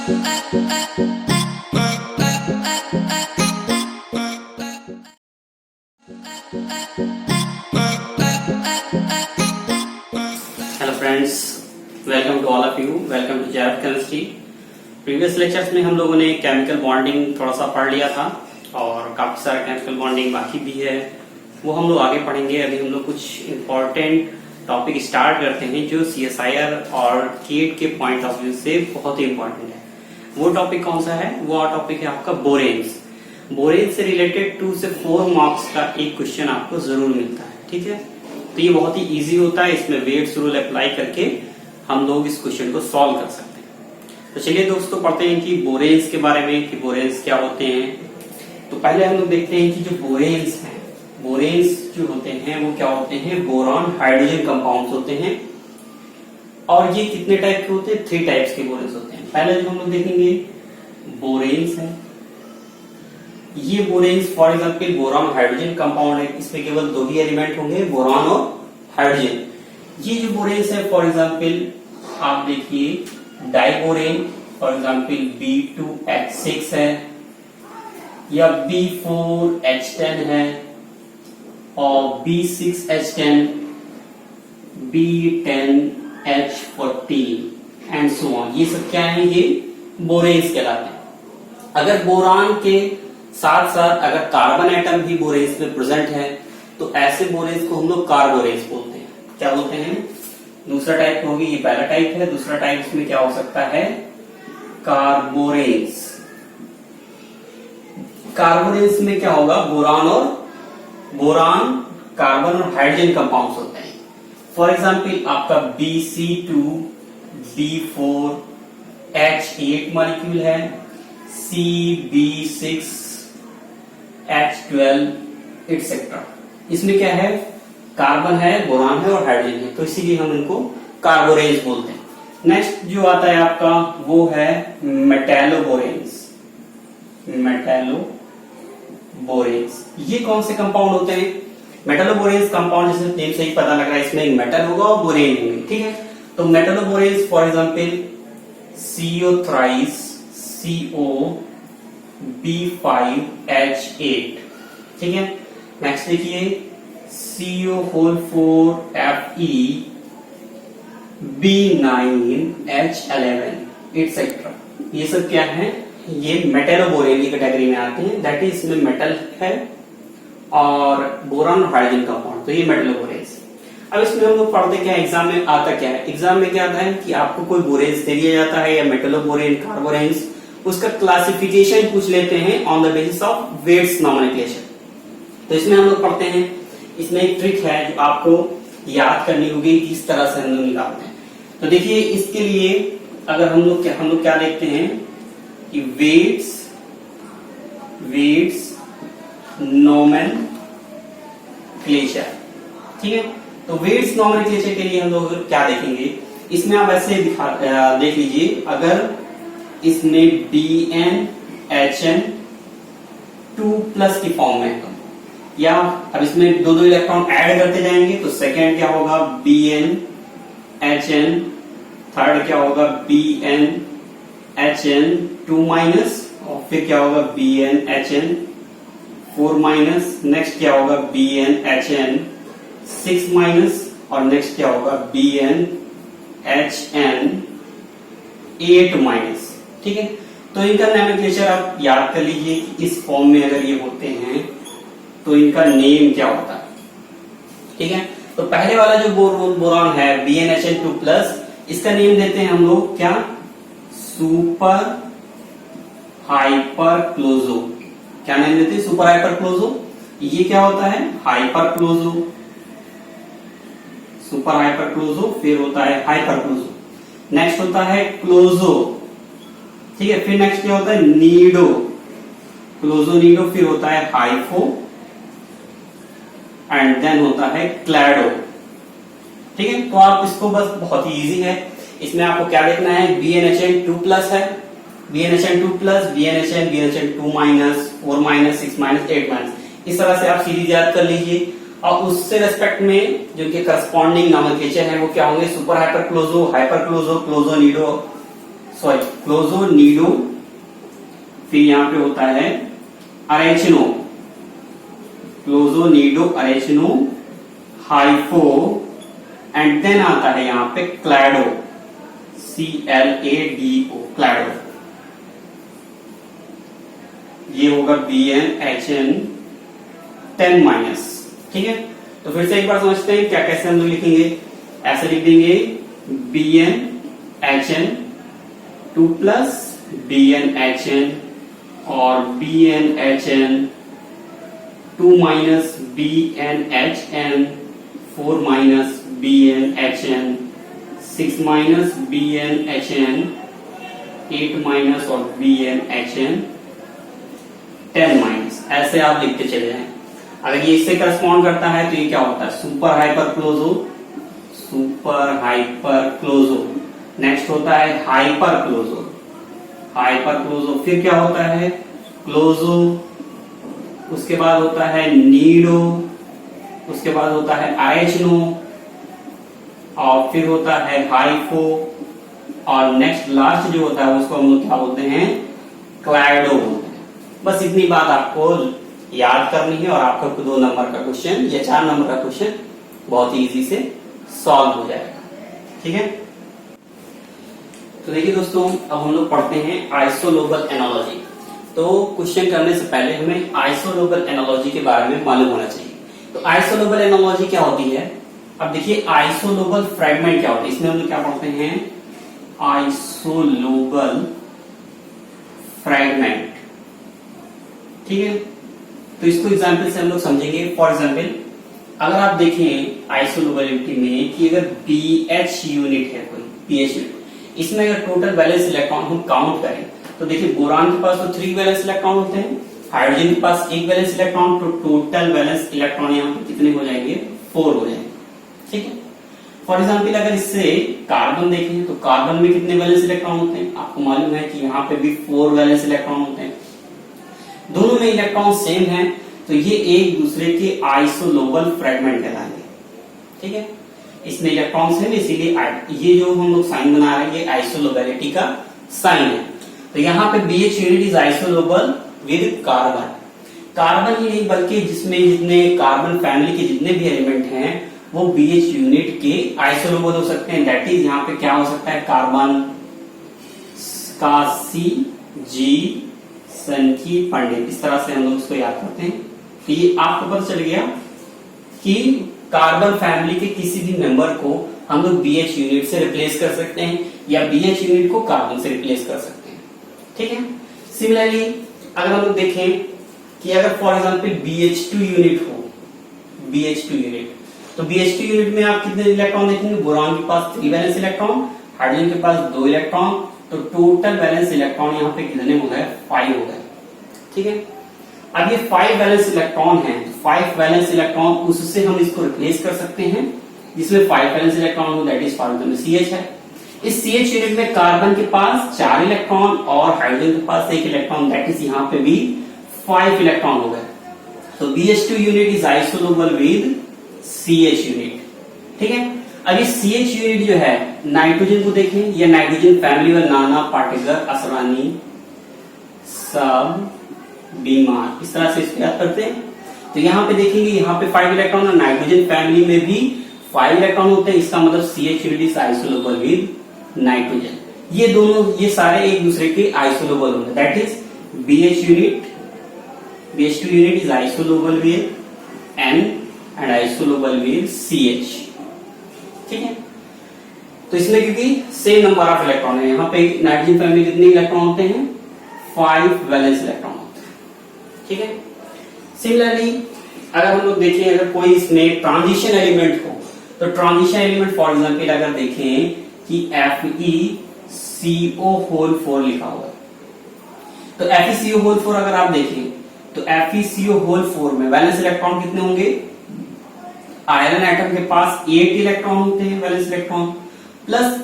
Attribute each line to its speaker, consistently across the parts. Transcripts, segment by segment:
Speaker 1: Hello friends, welcome to all of you. Welcome to जैव chemistry. Previous lectures में हम लोगों ने केमिकल बॉन्डिंग थोड़ा सा पढ़ लिया था और काफी सारा केमिकल बॉन्डिंग बाकी भी है, वो हम लोग आगे पढ़ेंगे। अभी हम लोग कुछ इम्पोर्टेंट टॉपिक स्टार्ट करते हैं जो CSIR और KET के पॉइंट ऑफ व्यू से बहुत ही इम्पोर्टेंट है। वो टॉपिक कौन सा है? वो टॉपिक है आपका बोरेन्स। बोरेन्स से रिलेटेड 2 से 4 मार्क्स का एक क्वेश्चन आपको जरूर मिलता है, ठीक है। तो ये बहुत ही इजी होता है, इसमें वेट्स रूल अप्लाई करके हम लोग इस क्वेश्चन को सॉल्व कर सकते हैं। तो चलिए दोस्तों पढ़ते हैं कि बोरेन्स के बारे में, कि बोरेन्स क्या होते हैं। तो पहले हम लोग देखते हैं कि जो बोरेन्स हैं, बोरेन्स जो होते हैं वो क्या होते हैं? बोरॉन हाइड्रोजन कंपाउंड्स होते हैं। और ये कितने टाइप के होते हैं? 3 टाइप्स के बोरेन्स होते हैं। पहले जो हम लोग देखेंगे बोरेन्स है, ये बोरेन्स for example boron hydrogen compound है, इसमें केवल 2 ही एलिमेंट होंगे, बोरॉन और हाइड्रोजन। ये जो बोरेन्स है फॉर एग्जाम्पल आप देखिए डाइबोरेन, फॉर एग्जाम्पल B2H6 है या B4H10 है और B6H10, B10H14 and so on. ये सब क्या है? ये बोरेन्स कहलाते हैं। अगर बोरान के साथ साथ अगर कार्बन एटम भी बोरेन्स में प्रेजेंट है तो ऐसे बोरेन्स को हम लोग कार्बोरेन्स बोलते हैं। क्या बोलते हैं? दूसरा टाइप होगी, ये पहला टाइप है। दूसरा टाइप इसमें क्या हो सकता है? कार्बोरेन्स। कार्बोरेन्स में क्या होगा? बोरान कार्बन और हाइड्रोजन कंपाउंड्स होते हैं। फॉर एग्जाम्पल आपका BC2B4H8 मॉलिक्यूल है, CB6H12 एटसेट्रा। इसमें क्या है? कार्बन है, बोरान है और हाइड्रोजन है, तो इसीलिए हम इनको कार्बोरेन्स बोलते हैं। नेक्स्ट जो आता है आपका वो है मेटैलोबोरेन्स। मेटैलोबोरेन्स ये कौन से कंपाउंड होते हैं? मेटैलोबोरेन्स कंपाउंड जैसे नेम से ही पता लग रहा है, इसमें एक मेटल होगा और बोरेन होंगे, ठीक है। तो metalloboranes for example CO thrice CO B5H8, ठीक है। नेक्स्ट देखिए CO4Fe B9H11 एटसेट्रा। ये सब क्या है? ये मेटैलोबोरेन की कैटेगरी में आते हैं। दैट इज इसमें मेटल है और बोरॉन हाइड्रोजन कंपाउंड, तो ये मेटैलोबोरेन्स। अब इसमें हम लोग पढ़ते क्या, एग्जाम में आता क्या है? एग्जाम में क्या आता है कि आपको कोई बोरेन्स दे दिया जाता है या मेटैलोबोरेन, कार्बोरेन्स, उसका क्लासिफिकेशन पूछ लेते हैं on the basis of weights nomenclature. तो इसमें हम लोग पढ़ते हैं, इसमें एक ट्रिक है जो आपको याद करनी होगी किस तरह से हम लोग निकालते हैं। तो देखिए इसके लिए अगर हम लोग क्या देखते हैं कि वेट्स नॉमेनक्लेचर, ठीक है। तो वेट्स नॉमेनक्लेचर के लिए हम लोग क्या देखेंगे? इसमें आप ऐसे देख लीजिए, अगर इसमें BnHn2+ की फॉर्म में है, या अब इसमें 2 इलेक्ट्रॉन ऐड करते जाएंगे तो सेकेंड क्या होगा? BnHn, थर्ड क्या होगा? BnHn2- और फिर क्या होगा? BnHn4-, नेक्स्ट क्या होगा? BnHn6- और नेक्स्ट क्या होगा? BnHn8-, ठीक है। तो इनका नॉमेनक्लेचर आप याद कर लीजिए कि इस फॉर्म में अगर ये होते हैं तो इनका नेम क्या होता है, ठीक है। तो पहले वाला जो बोरॉन है BnHn2+, इसका नेम देते हैं हम लोग क्या? सुपर हाइपरक्लोजो। क्या नेम देते हैं? सुपर हाइपरक्लोजो। ये क्या होता है? हाइपरक्लोजो, सुपर हाइपरक्लोजो, फिर होता है हाइपरक्लोजो, नेक्स्ट होता है क्लोजो, ठीक है। फिर नेक्स्ट क्या होता है? नीडो, क्लोजो नीडो, फिर होता है हाइफो एंड देन होता है क्लैडो, ठीक है। तो आप इसको बस बहुत ही इजी है, इसमें आपको क्या देखना है? BnHn2+ है, BnHn2+, BnHn, BnHn2-, 4-, 6-, 8-, इस तरह से आप सीरीज याद कर लीजिए। और उससे रेस्पेक्ट में जो कि करस्पॉन्डिंग नॉमेनक्लेचर है वो क्या होंगे? सुपर हाइपरक्लोजो, हाइपरक्लोजो, क्लोजो नीडो, सॉरी क्लोजोनिडो, फिर यहाँ पे होता है अरेचिनो, क्लोजोनिडो अरेचिनो हाइफो, एंड देन आता है यहाँ पे क्लैडो, CLADO, क्लैडो। ये होगा BNHN 10-, ठीक है। तो फिर से एक बार समझते हैं क्या कैसे हम लोग लिखेंगे। ऐसे लिख देंगे BNHN 2+ BNHN और BNHN 2- BNHN 4- BNHN 6- BNHN 8- और BNHN 10-। ऐसे आप लिखते चले जाएं। अगर ये इससे करस्पॉन्ड करता है तो ये क्या होता है, super hyper closo, super hyper closo. Next होता है हाइपर क्लोजो, हाइपर क्लोजो। फिर क्या होता है क्लोजो, उसके बाद होता है नीडो, उसके बाद होता है अरेचिनो, और फिर होता है हाइफो, और नेक्स्ट लास्ट जो होता है उसको हम लोग क्या बोलते हैं, क्लैडो बोलते हैं। बस इतनी बात आपको याद करनी है और आपका 2 नंबर का क्वेश्चन या 4 नंबर का क्वेश्चन बहुत ही इजी से सॉल्व हो जाएगा। ठीक है, तो देखिए दोस्तों, अब हम लोग पढ़ते हैं आइसोलोबल एनालॉजी। तो क्वेश्चन करने से पहले हमें आइसोलोबल एनालॉजी के बारे में मालूम होना चाहिए। तो आइसोलोबल एनालॉजी क्या होती है, अब देखिए आइसोलोबल फ्रेगमेंट क्या होता है। इसमें हम लोग क्या पढ़ते हैं, आइसोलोबल फ्रेगमेंट। ठीक है, तो इसको एग्जाम्पल से हम लोग समझेंगे। फॉर एग्जाम्पल अगर आप देखें आइसोलोबलिटी में कि अगर BH यूनिट है, कोई BH यूनिट, इसमें अगर टोटल वैलेंस इलेक्ट्रॉन हम काउंट करें तो देखिए बोरान के पास तो 3 वैलेंस इलेक्ट्रॉन होते हैं, हाइड्रोजन के पास 1 वैलेंस इलेक्ट्रॉन, तो टोटल वैलेंस इलेक्ट्रॉन यहाँ पे कितने हो जाएंगे, 4 हो जाएंगे। ठीक है, फॉर एग्जाम्पल अगर इससे कार्बन देखें तो कार्बन में कितने वैलेंस इलेक्ट्रॉन होते हैं, आपको मालूम है कि यहाँ पे भी 4 वैलेंस इलेक्ट्रॉन होते हैं। दोनों में इलेक्ट्रॉन सेम है, तो ये एक दूसरे के आइसोलोबल फ्रेगमेंट कहलाएंगे। ठीक है, इसमें इलेक्ट्रॉन सेम, इसीलिए ये जो हम लोग साइन बना रहे हैं ये आइसोलोबलिटी का साइन है। तो यहाँ पे BH unit is isolobal with carbon. Carbon ही नहीं बल्कि जिसमें जितने कार्बन फैमिली के जितने भी एलिमेंट हैं वो BH यूनिट के आइसोलोबल हो सकते हैं। दैट इज यहाँ पे क्या हो सकता है, कार्बन का CG सनकी पंडित, इस तरह से हम लोग इसको याद करते हैं। तो ये आपको पता चल गया कि कार्बन फैमिली के किसी भी मेंबर को हम लोग BH यूनिट से रिप्लेस कर सकते हैं या BH यूनिट को कार्बन से रिप्लेस कर सकते हैं। ठीक है, सिमिलरली अगर हम लोग देखें कि अगर फॉर एग्जांपल BH2 यूनिट हो, BH2 यूनिट, तो BH2 यूनिट में आप कितने इलेक्ट्रॉन देखेंगे, बोरान के पास 3 वैलेंस इलेक्ट्रॉन, हाइड्रोजन के पास 2 इलेक्ट्रॉन, तो टोटल वैलेंस इलेक्ट्रॉन यहाँ पे कितने हो गए, 5 हो गए। ठीक है, अब ये 5 वैलेंस इलेक्ट्रॉन है, 5 वैलेंस इलेक्ट्रॉन उससे हम इसको रिप्लेस कर सकते हैं जिसमें 5 वैलेंस इलेक्ट्रॉन हो, that is for example CH है। इस CH यूनिट में कार्बन के पास 4 इलेक्ट्रॉन और हाइड्रोजन के पास 1 इलेक्ट्रॉन, दैट इज यहाँ पे भी 5 इलेक्ट्रॉन हो गए। तो BH2 unit is isolobal with CH unit. ठीक है, अब ये CH यूनिट जो है, नाइट्रोजन को देखें, ये नाइट्रोजन फैमिली में नाना पार्टिकल असरानी सब बीमार, इस तरह से इसको याद करते हैं। तो यहाँ पे देखेंगे यहाँ पे 5 इलेक्ट्रॉन और नाइट्रोजन फैमिली में भी 5 इलेक्ट्रॉन होते हैं, इसका मतलब CH unit is isolobal with nitrogen. ये दोनों, ये सारे एक दूसरे के आइसोलोबल होते हैं, that is BH unit, BH2 unit is isolobal with N and isolobal with CH। ठीक है, तो इसमें क्योंकि सेम नंबर ऑफ इलेक्ट्रॉन है, यहाँ पे नाइट्रोजन फैमिली कितने इलेक्ट्रॉन होते हैं, 5 वैलेंस इलेक्ट्रॉन होते हैं। ठीक है, सिमिलरली अगर हम लोग देखें, अगर कोई इसमें ट्रांजिशन एलिमेंट हो, तो ट्रांजिशन एलिमेंट फॉर एग्जांपल अगर देखें कि FeCO4 लिखा हुआ है, तो FeCO4 अगर आप देखें तो FeCO4 में वैलेंस इलेक्ट्रॉन कितने होंगे, आयरन एटम के पास 8 इलेक्ट्रॉन होते हैं valence electron, plus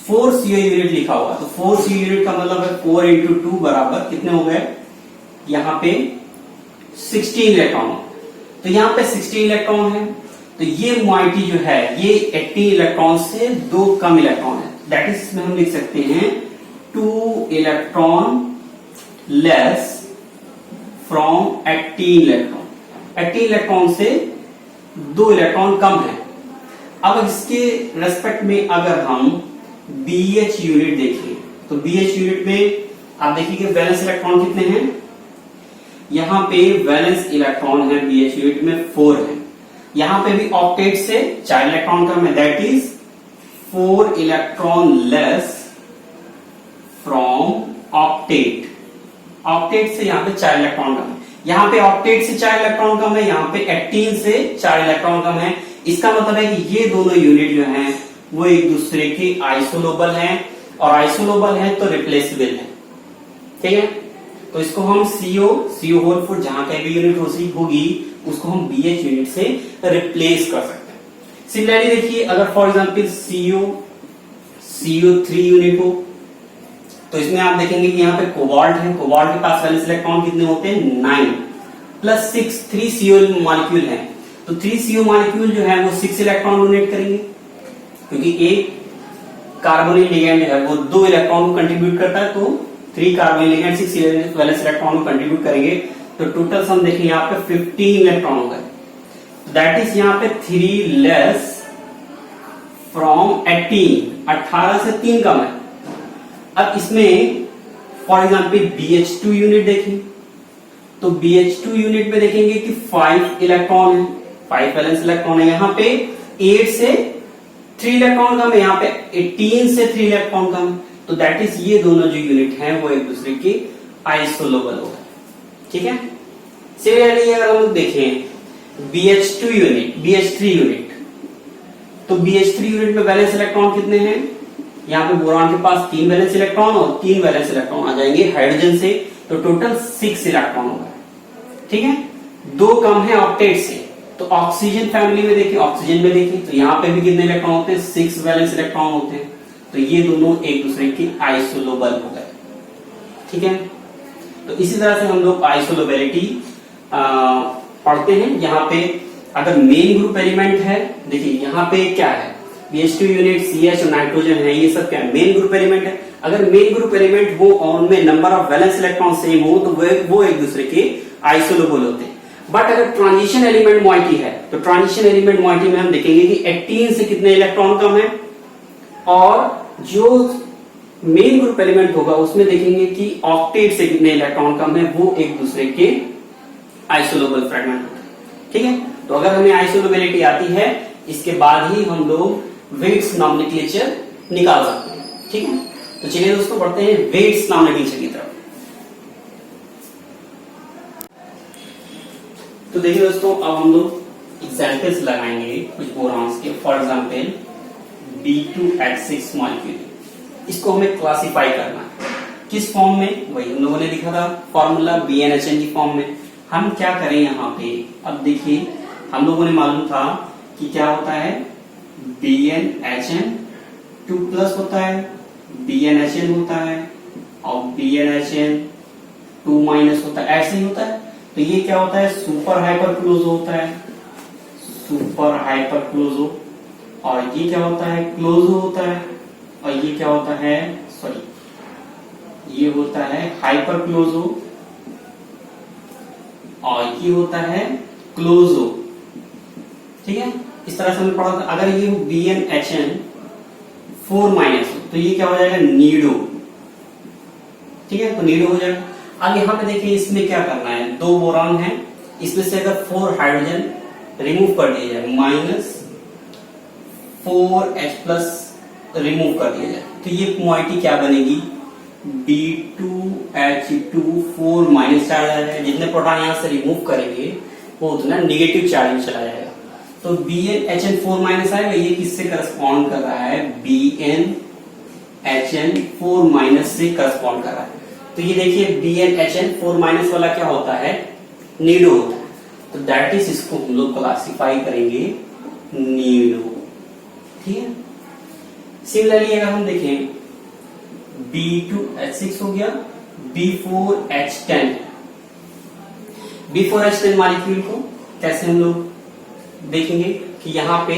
Speaker 1: 4 CO unit लिखा हुआ, तो 4 CO यूनिट का मतलब है 4 into 2 बराबर कितने हो गए, यहाँ पे 16 इलेक्ट्रॉन। तो यहाँ पे 16 इलेक्ट्रॉन है, तो ये मोइटी जो है ये 18 इलेक्ट्रॉन से 2 कम इलेक्ट्रॉन है, दैट इज इसमें हम लिख सकते हैं 2 electron less from 18 electron. 18 electron से 2 इलेक्ट्रॉन कम है। अब इसके रेस्पेक्ट में अगर हम BH यूनिट देखें तो BH यूनिट में आप देखिए वैलेंस इलेक्ट्रॉन कितने हैं। यहां पे वैलेंस इलेक्ट्रॉन है BH यूनिट में 4 है। यहां पे भी ऑक्टेट से 4 इलेक्ट्रॉन कम है, that is 4 electron less from octet. Octet से यहां पे 4 इलेक्ट्रॉन कम है। यहां पे ऑक्टेट से 4 इलेक्ट्रॉन कम है, यहां पे 18 से 4 इलेक्ट्रॉन कम है। इसका मतलब है कि ये दोनों यूनिट जो हैं वो एक दूसरे के आइसोलोबल हैं, और आइसोलोबल है तो रिप्लेसेबल है। ठीक है, तो इसको हम CO होल फॉर जहां कहीं भी यूनिट होगी उसको हम BH यूनिट से रिप्लेस कर सकते हैं। सिमिलरली देखिए अगर फॉर एग्जांपल CO3 यूनिट हो तो इसमें आप देखेंगे कि यहाँ पे कोबाल्ट है। कोबाल्ट के पास वैलेंस इलेक्ट्रॉन कितने होते हैं 9 प्लस 6, 3 CO मॉलिक्यूल है। तो 3 CO मॉलिक्यूल जो है वो 6 इलेक्ट्रॉन डोनेट करेंगे, क्योंकि एक कार्बोनिल लिगैंड जो है वो 2 इलेक्ट्रॉन को कंट्रीब्यूट करता है, तो 3 कार्बोनिल लिगैंड 6 वैलेंस इलेक्ट्रॉन को कंट्रीब्यूट करेंगे। तो टोटल सम देखिए यहाँ पे 15 इलेक्ट्रॉन हो गए, दैट इज यहाँ पे 3 लेस फ्रॉम 18 से 3 कम है। अब इसमें फॉर एग्जांपल BH2 यूनिट देखें तो BH2 यूनिट में देखेंगे कि 5 इलेक्ट्रॉन है, 5 वैलेंस इलेक्ट्रॉन है। यहाँ पे 8 से 3 इलेक्ट्रॉन कम है, यहाँ पे 18 से 3 इलेक्ट्रॉन कम है। तो दैट इज ये दोनों जो यूनिट हैं वो एक दूसरे के आइसोलोबल हो गए। ठीक है, सिमिलरली अगर हम देखें BH2 यूनिट, BH3 यूनिट, तो BH3 यूनिट में वैलेंस इलेक्ट्रॉन कितने हैं। यहाँ पे बोरॉन के पास 3 वैलेंस इलेक्ट्रॉन और 3 वैलेंस इलेक्ट्रॉन आ जाएंगे हाइड्रोजन से, तो टोटल 6 इलेक्ट्रॉन होगा। ठीक है, 2 कम है ऑक्टेट से। तो ऑक्सीजन फैमिली में देखिए, ऑक्सीजन में देखिए तो यहाँ पे भी कितने इलेक्ट्रॉन होते हैं 6 वैलेंस इलेक्ट्रॉन होते हैं। तो ये दोनों एक दूसरे के आइसोलोबल हो गए। ठीक है, तो इसी तरह से हम लोग आइसोलोबेलिटी पढ़ते हैं। यहाँ पे अगर मेन ग्रुप एलिमेंट है, देखिए यहाँ पे क्या है BH2 यूनिट, CH और नाइट्रोजन है, ये सब क्या है मेन ग्रुप एलिमेंट है। अगर मेन ग्रुप एलिमेंट हो और उनमें number of valence electron same हो तो वो एक दूसरे के आइसोलोबल होते हैं। बट अगर ट्रांजिशन एलिमेंट मॉइटी है तो ट्रांजिशन एलिमेंट मॉइटी में हम देखेंगे कि 18 से कितने इलेक्ट्रॉन कम है, और जो मेन ग्रुप एलिमेंट होगा उसमें देखेंगे कि ऑक्टेट से कितने इलेक्ट्रॉन कम है, वो एक दूसरे के आइसोलोबल फ्रेगमेंट होते हैं। ठीक है, तो अगर हमें आइसोलोबेलिटी आती है इसके बाद ही हम लोग वेट्स नॉमेनक्लेचर निकाल सकते हैं। ठीक है, तो चलिए दोस्तों बढ़ते हैं वेट्स नॉमेनक्लेचर की तरफ। तो देखिए दोस्तों अब हम लोग एग्जांपल्स लगाएंगे कुछ बोरॉन्स के। फॉर एग्जांपल B2H6 मॉलिक्यूल, इसको हमें क्लासिफाई करना है किस फॉर्म में, वही हम लोगों ने लिखा था फॉर्मूला BnHn की फॉर्म में। हम क्या करें यहाँ पे, अब देखिए हम लोगों ने मालूम था कि क्या होता है BnHn 2 प्लस होता है, BnHn होता है और BnHn 2 माइनस होता है, ऐसे ही होता है। तो ये क्या होता है सुपर हाइपर क्लोजो होता है, सुपर हाइपर क्लोजो, और ये क्या होता है क्लोजो होता है, और ये क्या होता है ये होता है हाइपर क्लोजो, और ये होता है क्लोजो। ठीक है, इस तरह से हमने पढ़ा था। अगर ये BnHn 4 माइनस हो तो ये क्या हो जाएगा नीडो। ठीक है, तो नीडो हो जाएगा। अब यहाँ पे देखिए इसमें क्या करना है, 2 बोरॉन है, इसमें से अगर 4 हाइड्रोजन रिमूव कर दिया जाए, माइनस 4H प्लस रिमूव कर दिया जाए, तो ये मोइटी क्या बनेगी B2H2 4 माइनस चार्ज आ जाएगा। जितने प्रोटॉन यहां से रिमूव करेंगे वो उतना निगेटिव चार्ज में चला जाएगा। तो BnHn 4 माइनस आएगा, ये किससे करस्पॉन्ड कर रहा है BnHn 4 माइनस से करस्पॉन्ड कर रहा है। तो ये देखिए BnHn 4 माइनस वाला क्या होता है नीडो होता है। तो दैट इज इसको हम लोग क्लासिफाई करेंगे नीडो। ठीक है, सिमिलरली अगर हम देखें B2H6 हो गया, B4H10, B4H10 मॉलिक्यूल को कैसे हम लोग देखेंगे कि यहाँ पे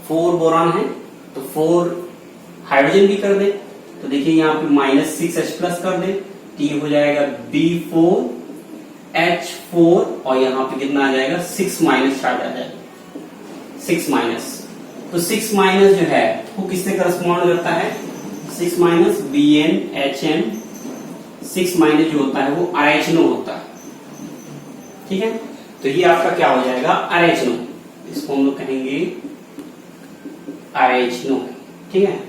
Speaker 1: 4 बोरॉन है तो 4 हाइड्रोजन भी कर दे, तो देखिए यहाँ पे -6H प्लस कर दे तो ये हो जाएगा B4H4 और यहाँ पे कितना आ जाएगा 6 माइनस चार्ज आ जाएगा 6 माइनस। तो 6 माइनस जो है वो किससे करस्पॉन्ड करता है 6 माइनस BnHn 6 माइनस जो होता है वो RHNO होता है। ठीक है, तो ये आपका क्या हो जाएगा RHNO, इसको हम लोग कहेंगे RHNO। ठीक है,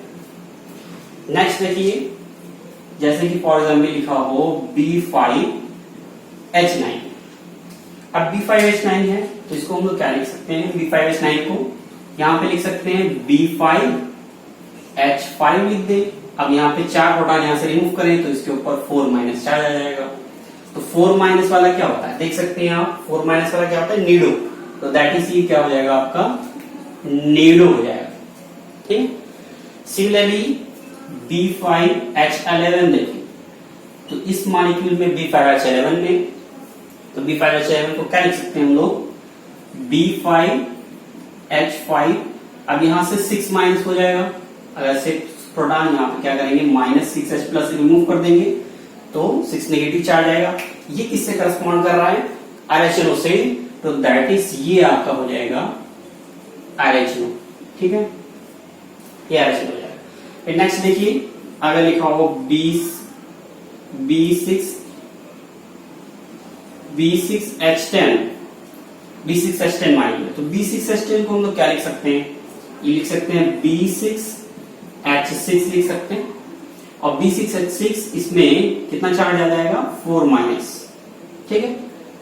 Speaker 1: नेक्स्ट देखिए जैसे कि फॉर एग्जाम्पल लिखा हो B5H9। अब B5H9 है तो इसको हम लोग क्या लिख सकते हैं B5H9 को यहां पे लिख सकते हैं B5H5 लिख दे। अब यहाँ पे 4 प्रोटॉन यहां से रिमूव करें तो इसके ऊपर 4 माइनस चार्ज आ जाएगा। तो 4 माइनस वाला क्या होता है देख सकते हैं आप, 4 माइनस वाला क्या होता है नीडो, तो दैट इज ये क्या हो जाएगा आपका नीडो हो जाएगा। ठीक, सिमिलरली B5H11 देखिए तो इस मॉलिक्यूल में B5H11 में तो B5H11 को क्या लिख सकते हैं हम लोग B5H5। अब यहां से 6 माइनस हो जाएगा, अगर 6 प्रोटॉन यहाँ पे क्या करेंगे -6H प्लस रिमूव कर देंगे तो 6 नेगेटिव चार्ज आएगा। ये किससे करस्पॉन्ड कर रहा है RHNO से, तो दैट इज ये आपका हो जाएगा RHNO। ठीक है, ये RHNO हो जाएगा। फिर नेक्स्ट देखिए अगर लिखा हो B6H10 मान लीजिए, तो B6H10 को हम लोग क्या लिख सकते हैं, ये लिख सकते हैं B6H6 लिख सकते हैं और B6H6 इसमें कितना चार्ज आ जाएगा 4 माइनस। ठीक है,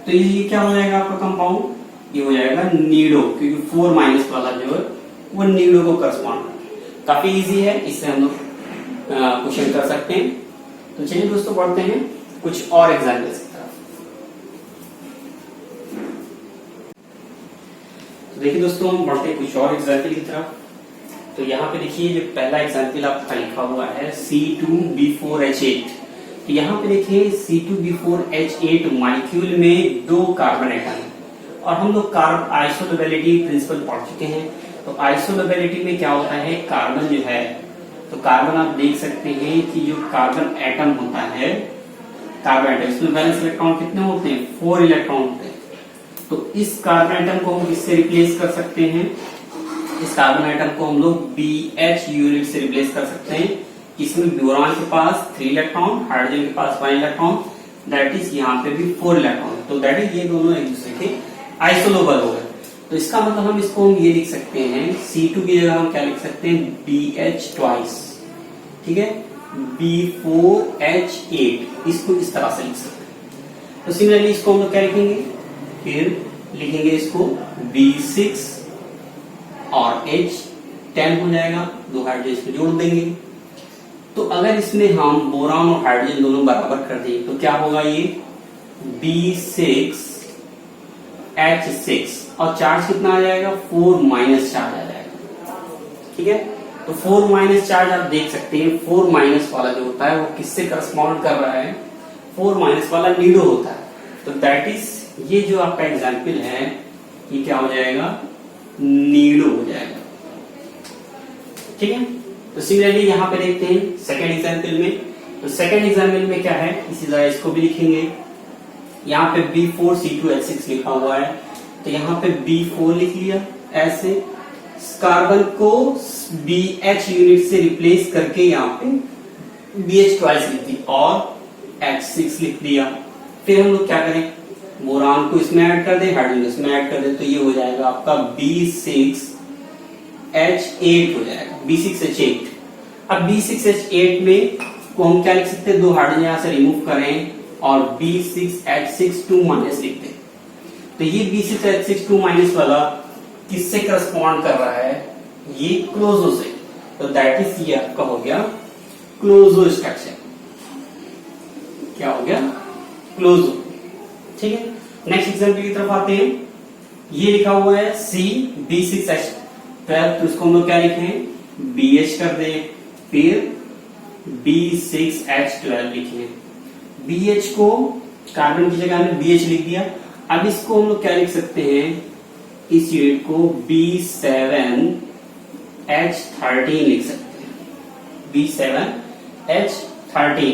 Speaker 1: तो ये क्या हो जाएगा आपका कंपाउंड, ये हो जाएगा नीडो, क्योंकि 4 माइनस वाला जो है वो नीडो को करस्पॉन्ड। काफी इजी है, इससे हम लोग क्वेश्चन कर सकते हैं। तो चलिए दोस्तों बढ़ते हैं कुछ और एग्जाम्पल्स की तरफ। तो देखिए दोस्तों हम बढ़ते हैं कुछ और एग्जाम्पल की तरफ। तो यहाँ पे देखिए जो पहला एग्जाम्पल आपका लिखा हुआ है C2B4H8। तो यहाँ पे देखिए C2B4H8 मॉलिक्यूल में 2 कार्बन एटम है और हम लोग कार्बन आइसोलोबेलिटी प्रिंसिपल पढ़ चुके हैं। तो आइसोलोबेलिटी में क्या होता है कार्बन जो है, तो कार्बन आप देख सकते हैं कि जो कार्बन एटम होता है, कार्बन एटम इसमें वैलेंस इलेक्ट्रॉन कितने होते हैं 4 इलेक्ट्रॉन होते हैं। तो इस कार्बन एटम को हम किससे रिप्लेस कर सकते हैं, इस कार्बन एटम को हम लोग BH यूनिट से रिप्लेस कर सकते हैं। इसमें बोरान के पास 3 इलेक्ट्रॉन, हाइड्रोजन के पास 1 इलेक्ट्रॉन, दैट इज यहाँ पे भी 4 इलेक्ट्रॉन। तो दैट इज ये दोनों एक दूसरे के आइसोलोबल हो गए। तो इसका मतलब हम इसको हम ये लिख सकते हैं C2 की जगह हम क्या लिख सकते हैं BH ट्वाइस। ठीक है, B4H8 इसको इस तरह से लिख सकते हैं। तो सिमिलरली इसको हम लोग क्या लिखेंगे, फिर लिखेंगे इसको B6 और H10 हो जाएगा, 2 हाइड्रोजन इसमें जोड़ देंगे। तो अगर इसमें हम बोरान और हाइड्रोजन दोनों बराबर कर दें तो क्या होगा ये B6H6 और चार्ज कितना आ जाएगा 4 माइनस चार्ज आ जाएगा। ठीक है, तो 4 माइनस चार्ज आप देख सकते हैं 4 माइनस वाला जो होता है वो किससे करस्पॉन्ड कर रहा है, 4 माइनस वाला नीडो होता है। तो दैट इज ये जो आपका एग्जाम्पल है ये क्या हो जाएगा नीडो हो जाएगा। ठीक है, तो सिमिलरली यहाँ पे देखते हैं सेकेंड एग्जाम्पल में। तो सेकेंड एग्जाम्पल में क्या है इसी तरह इसको भी लिखेंगे। यहाँ पे B4C2H6 लिखा हुआ है तो यहाँ पे B4 लिख लिया ऐसे, कार्बन को BH यूनिट से रिप्लेस करके यहाँ पे BH ट्वाइस लिख दी और H6 लिख दिया। फिर हम लोग क्या करें बोरान को इसमें ऐड कर दे, हाइड्रोजन इसमें ऐड कर दे, तो ये हो जाएगा आपका B6H8 हो जाएगा, B6H8। अब B6H8 में को हम क्या लिख सकते हैं 2 हाइड्रोजन यहाँ से रिमूव करें और B6H6 2 माइनस लिख दें। तो ये B6H6 2 माइनस वाला किससे करस्पॉन्ड कर रहा है ये क्लोजो से, तो दैट इज ये आपका हो गया क्लोजो स्ट्रक्चर। क्या हो गया क्लोजो। ठीक है, नेक्स्ट एग्जाम्पल की तरफ आते हैं। ये लिखा हुआ है CB6H12 तो इसको हम लोग क्या लिखें BH कर दे, फिर B6H12 लिखिए। BH को कार्बन की जगह में BH लिख दिया। अब इसको हम लोग क्या लिख सकते हैं इस यूनिट को B7H13 लिख सकते हैं, B7 H13।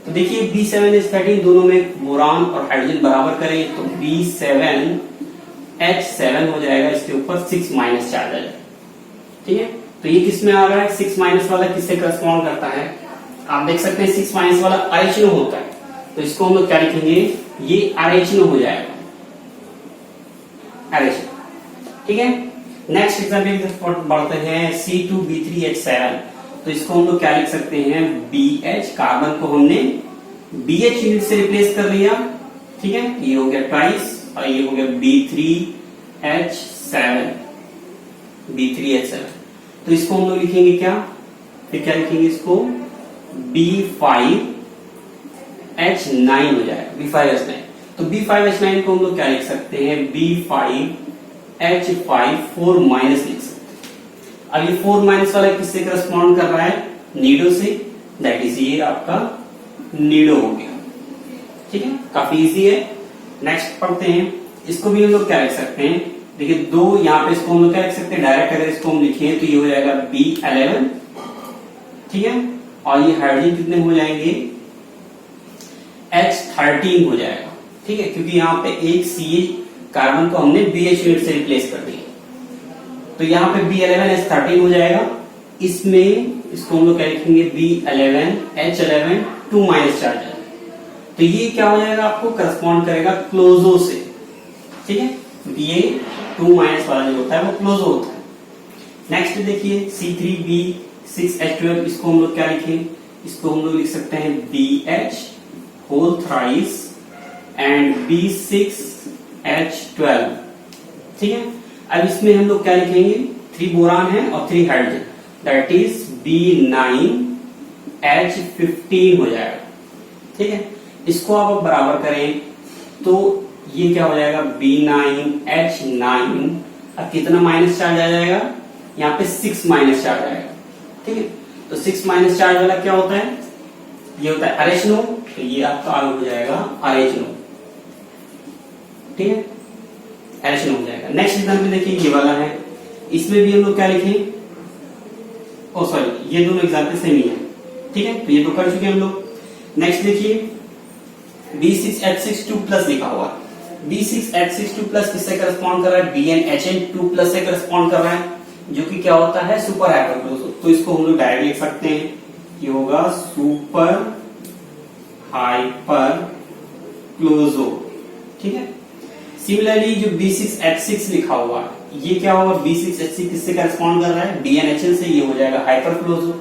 Speaker 1: तो देखिए B7H13 दोनों में बोरान और हाइड्रोजन बराबर करें तो B7H7 हो जाएगा, इसके ऊपर 6 माइनस चार्ज आ जाएगा। ठीक है, तो ये किस में आ रहा है, 6 माइनस वाला किससे करस्पॉन्ड करता है, आप देख सकते हैं 6 माइनस वाला RH होता है, तो इसको हम लोग क्या लिखेंगे, ये RH हो जाएगा, RH। ठीक है, नेक्स्ट एग्जाम्पल बढ़ते हैं C2B3H7। तो इसको हम लोग क्या लिख सकते हैं, BH, कार्बन को हमने BH यूनिट से रिप्लेस कर लिया। ठीक है, ये हो गया ट्वाइस और ये हो गया B3H7, B3H7। तो इसको हम लोग लिखेंगे क्या, फिर क्या लिखेंगे इसको, B5H9 हो जाएगा, B5H9। तो B5H9 को हम लोग क्या लिख सकते हैं, B5H5 4 माइनस लिख सकते हैं। अब ये 4 माइनस वाला किससे करस्पॉन्ड कर रहा है, नीडो से, दैट इज ये आपका नीडो हो गया। ठीक है, काफी इजी है। नेक्स्ट पढ़ते हैं, इसको भी हम लोग क्या लिख सकते हैं, देखिए दो यहाँ पे इसको हम लोग क्या लिख सकते हैं, डायरेक्ट अगर इसको हम लिखें तो ये हो जाएगा B11। ठीक है, और ये हाइड्रोजन कितने हो जाएंगे, H13 हो जाएगा। ठीक है, क्योंकि यहाँ पे एक CH कार्बन को हमने BH यूनिट से रिप्लेस कर दिया, तो यहाँ पे B11H13 हो जाएगा। इसमें इसको हम लोग क्या लिखेंगे, B11H11 2 माइनस चार्ज है, तो ये क्या हो जाएगा, आपको करस्पॉन्ड करेगा क्लोजो से। ठीक है, ये 2 माइनस वाला जो होता है वो क्लोजो होता है। नेक्स्ट देखिए C3B6H12, इसको हम लोग क्या लिखें, इसको हम लोग लिख सकते हैं BH whole thrice and B6H12। ठीक है, अब इसमें हम लोग क्या लिखेंगे, 3 बोरान है और 3 हाइड्रोजन, दैट इज B9H15 हो जाएगा। ठीक है, इसको आप बराबर करें तो ये क्या हो जाएगा, B9H9। अब कितना माइनस चार्ज आ जाएगा, यहाँ पे 6 माइनस चार्ज आएगा। ठीक है, तो 6 माइनस चार्ज वाला क्या होता है, ये होता है RH9, तो ये आपका आगे हो जाएगा RH9। ठीक है, RH9 हो जाएगा। नेक्स्ट एग्जाम्पल देखिए, ये वाला है, इसमें भी हम लोग क्या लिखें, ओ सॉरी, ये दोनों एग्जाम्पल सेम ही है। ठीक है, तो ये तो कर चुके हम लोग। नेक्स्ट देखिए B6H62 प्लस लिखा हुआ, B6H62 प्लस किससे करस्पॉन्ड कर रहा है, BnHn2 प्लस से करस्पॉन्ड कर रहा है, जो कि क्या होता है, सुपर हाइपरक्लोजो। तो इसको हम लोग डायरेक्ट लिख सकते हैं, ये होगा सुपर हाइपरक्लोजो। ठीक है, सिमिलरली जो B6H6 लिखा हुआ है, ये क्या होगा, B6H6 किससे करस्पॉन्ड कर रहा है, BnHn से, ये हो जाएगा हाइपरक्लोजो,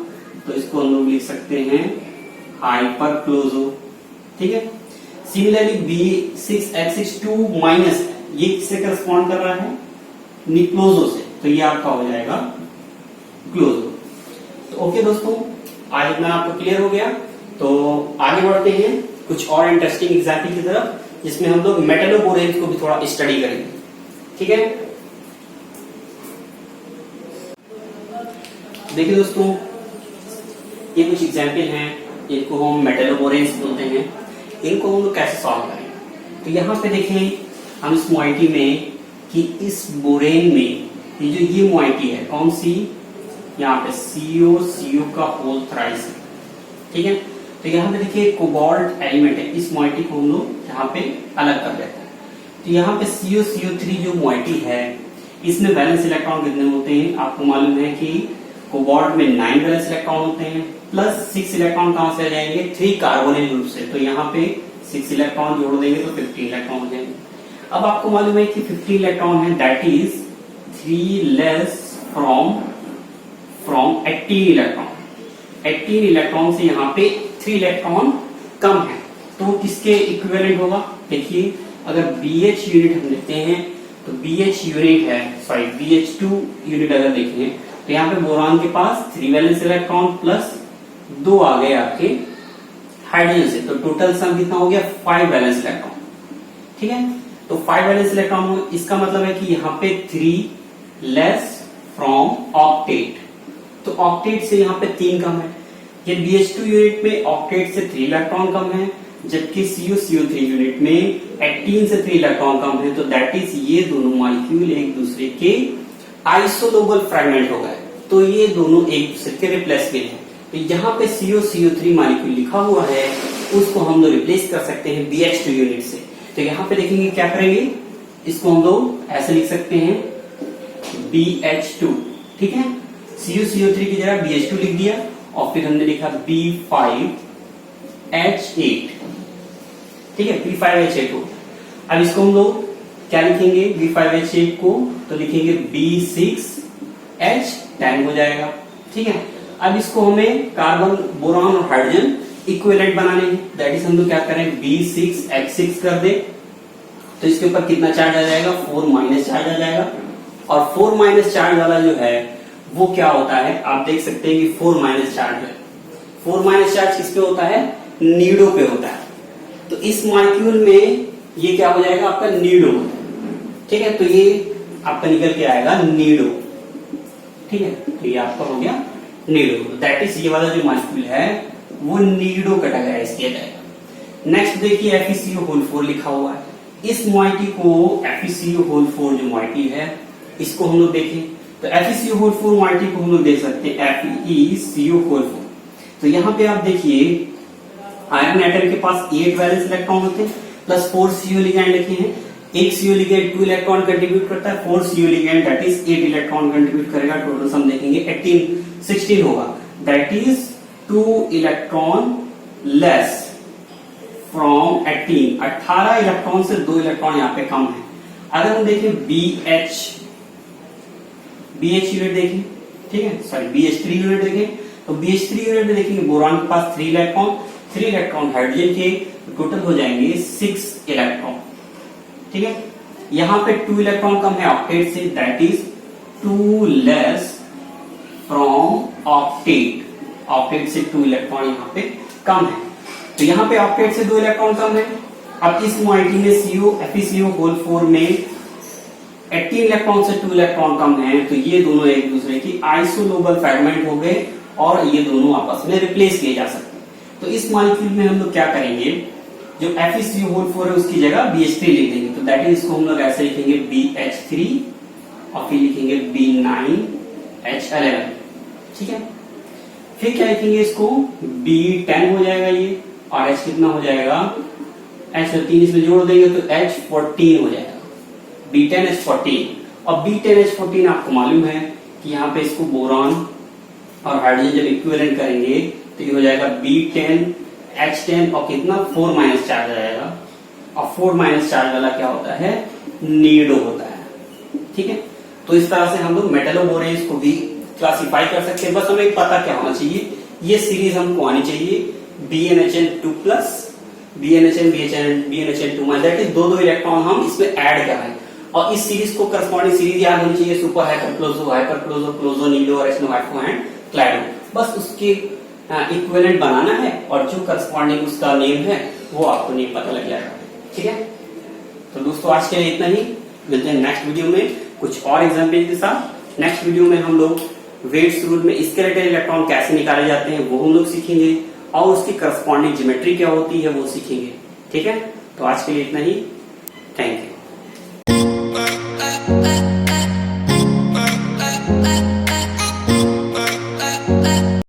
Speaker 1: तो इसको हम लोग लिख सकते हैं हाइपरक्लोजो। ठीक है, सिमिलरली B6H62 माइनस, ये किससे करस्पॉन्ड कर रहा है, निक्लोजो से, तो ये आपका हो जाएगा क्लोजो। तो ओके दोस्तों, आज इतना आपको क्लियर हो गया। तो आगे बढ़ते हैं कुछ और इंटरेस्टिंग एग्जाम्पल की तरफ, जिसमें हम लोग मेटलोबोरेन्स को भी थोड़ा स्टडी करेंगे। ठीक है, देखिए दोस्तों, ये कुछ एग्जाम्पल हैं, इनको हम मेटलोबोरेन्स बोलते हैं। इनको हम लोग कैसे सॉल्व करेंगे, तो यहाँ पे देखें हम इस मोइटी में कि इस बोरेन में ये मोइटी है कौन सी, यहाँ पे CO का होल थ्राइस है। ठीक है, तो यहाँ पे देखिए कोबाल्ट एलिमेंट है, इस मोइटी को हम लोग यहाँ पे अलग कर देते हैं। तो यहाँ पे CO3 जो मोइटी है, इसमें वैलेंस इलेक्ट्रॉन कितने होते हैं, आपको मालूम है कि कोबाल्ट में 9 वैलेंस इलेक्ट्रॉन होते हैं, प्लस 6 इलेक्ट्रॉन कहां से आ जाएंगे, 3 कार्बोनिल ग्रुप से, तो यहाँ पे 6 इलेक्ट्रॉन जोड़ देंगे तो 15 इलेक्ट्रॉन हो जाएंगे। अब आपको मालूम है कि 15 इलेक्ट्रॉन है, that is 3 less from 18 electron. 18 electron से यहाँ पे 3 इलेक्ट्रॉन कम है, तो किसके इक्विवेलेंट होगा, देखिए अगर BH यूनिट हम लेते हैं तो BH यूनिट है, सॉरी BH2 यूनिट अगर देखें तो यहाँ पे बोरान के पास 3 वैलेंस इलेक्ट्रॉन प्लस 2 आ गए आपके हाइड्रोजन से, तो टोटल सम कितना हो गया, 5 वैलेंस इलेक्ट्रॉन। ठीक है, तो 5 वैलेंस इलेक्ट्रॉन हो, इसका मतलब है कि यहाँ पे 3 लेस फ्रॉम ऑक्टेट, तो ऑक्टेट से यहाँ पे 3 कम है। ये BH2 यूनिट में ऑक्टेट से 3 इलेक्ट्रॉन कम है, जबकि CO3 यूनिट में 18 से 3 इलेक्ट्रॉन कम है, तो दैट इज ये दोनों मॉलिक्यूल एक दूसरे के आइसोलोबल फ्रेगमेंट हो गए, तो ये दोनों एक दूसरे के रिप्लेस के हैं। तो यहाँ पे CO3 मॉलिक्यूल लिखा हुआ है, उसको हम लोग रिप्लेस कर सकते हैं BH2 यूनिट से। तो यहाँ पे देखेंगे क्या करेंगे, इसको हम लोग ऐसे लिख सकते हैं BH2, ठीक है। CO3 की जगह BH2 लिख दिया और फिर हमने लिखा B5H8, ठीक है, B5H8 को। अब इसको हम लोग क्या लिखेंगे, B5H8 को तो लिखेंगे B6H10 हो जाएगा, ठीक है। अब इसको हमें कार्बन, बोरॉन और हाइड्रोजन इक्विवेलेंट बनाने हैं, दैट इज हम लोग क्या करें, B6H6 कर दे तो इसके ऊपर कितना चार्ज आ जाएगा, 4 माइनस चार्ज आ जाएगा। और 4 माइनस चार्ज वाला जो है वो क्या होता है, आप देख सकते हैं कि 4 माइनस चार्ज है, 4 माइनस चार्ज किस पे होता है, नीडो पे होता है। तो इस मॉलिक्यूल में ये क्या हो जाएगा आपका, नीडो, ठीक है। तो ये आपका निकल के आएगा नीडो, ठीक है। तो ये आपका हो गया नीडो, दैट इज ये वाला जो मॉलिक्यूल है वो नीडो कैटेगराइज किया जाएगा। नेक्स्ट देखिए FeCO4 लिखा हुआ है, इस मॉइटी को FeCO4 जो मॉइटी है इसको हम लोग देखें तो FeCO4 मॉइटी को हम लोग देख सकते हैं FeCO4। तो यहाँ पे आप देखिए आयरन एटम के पास 8 वैलेंस इलेक्ट्रॉन होते हैं प्लस 4 CO लिगैंड लिखे हैं। एक CO लिगैंड 2 इलेक्ट्रॉन कंट्रीब्यूट करता है, 4 CO ligand that is 8 electron contribute करेगा। टोटल सम देखेंगे 16 होगा, that is 2 electron less from 18 electron से 2 इलेक्ट्रॉन यहाँ पे कम है। अगर हम देखें BH यूनिट देखें, ठीक है, सॉरी BH3 यूनिट देखें तो BH3 यूनिट में देखेंगे बोरॉन के पास 3 इलेक्ट्रॉन हाइड्रोजन के टोटल हो जाएंगे 6 इलेक्ट्रॉन, ठीक है। यहाँ पे 2 इलेक्ट्रॉन कम है ऑक्टेट से, that is 2 less from octet से 2 इलेक्ट्रॉन यहाँ पे कम है। तो यहाँ पे ऑक्टेट से 2 इलेक्ट्रॉन कम है। अब इस मॉइटी में FeCO4 में 18 इलेक्ट्रॉन से 2 इलेक्ट्रॉन कम है, तो ये दोनों एक दूसरे की आइसोनोबल फ्रेगमेंट हो गए और ये दोनों आपस में रिप्लेस किए जा सकते हैं। तो इस मॉलिक्यूल में हम लोग क्या करेंगे, जो FeCO4 है उसकी जगह BH3 लिख देंगे। तो दैट इज इसको हम लोग ऐसे लिखेंगे BH3 और फिर लिखेंगे B9H11, ठीक है। फिर क्या लिखेंगे, इसको B10 हो जाएगा ये, और H कितना हो जाएगा, H3 इसमें जोड़ देंगे तो H14 हो जाएगा, B10H14। और B10H14 आपको मालूम है कि यहाँ पे इसको बोरॉन और हाइड्रोजन जब इक्विवेलेंट करेंगे तो ये हो जाएगा B10H10 और कितना 4 माइनस चार्ज आ जाएगा। और 4 माइनस चार्ज वाला क्या होता है, नीडो होता है, ठीक है। तो इस तरह से हम लोग मेटलोबोरेंस को भी क्लासिफाई कर सकते हैं। बस हमें पता क्या होना चाहिए, ये सीरीज हमको आनी चाहिए BnHn2+ BnHn2- that is 2 electron हम इसमें ऐड कर रहे हैं। और इस सीरीज को करस्पॉन्डिंग सीरीज याद होनी चाहिए, सुपर हाइपर क्लोजो नीडो और एस्नो एंड क्लैडो। बस उसके इक्विवेलेंट बनाना है और जो करस्पॉन्डिंग उसका नेम है वो आपको नेम पता लग जाएगा, ठीक है। तो दोस्तों आज के लिए इतना ही, मिलते हैं नेक्स्ट वीडियो में कुछ और एग्जाम्पल के साथ। नेक्स्ट वीडियो में हम लोग वेट्स रूल में स्केलेटल इलेक्ट्रॉन कैसे निकाले जाते हैं वो हम लोग सीखेंगे और उसकी करस्पॉन्डिंग ज्योमेट्री क्या होती है वो सीखेंगे, ठीक है। तो आज के लिए इतना ही, थैंक यू।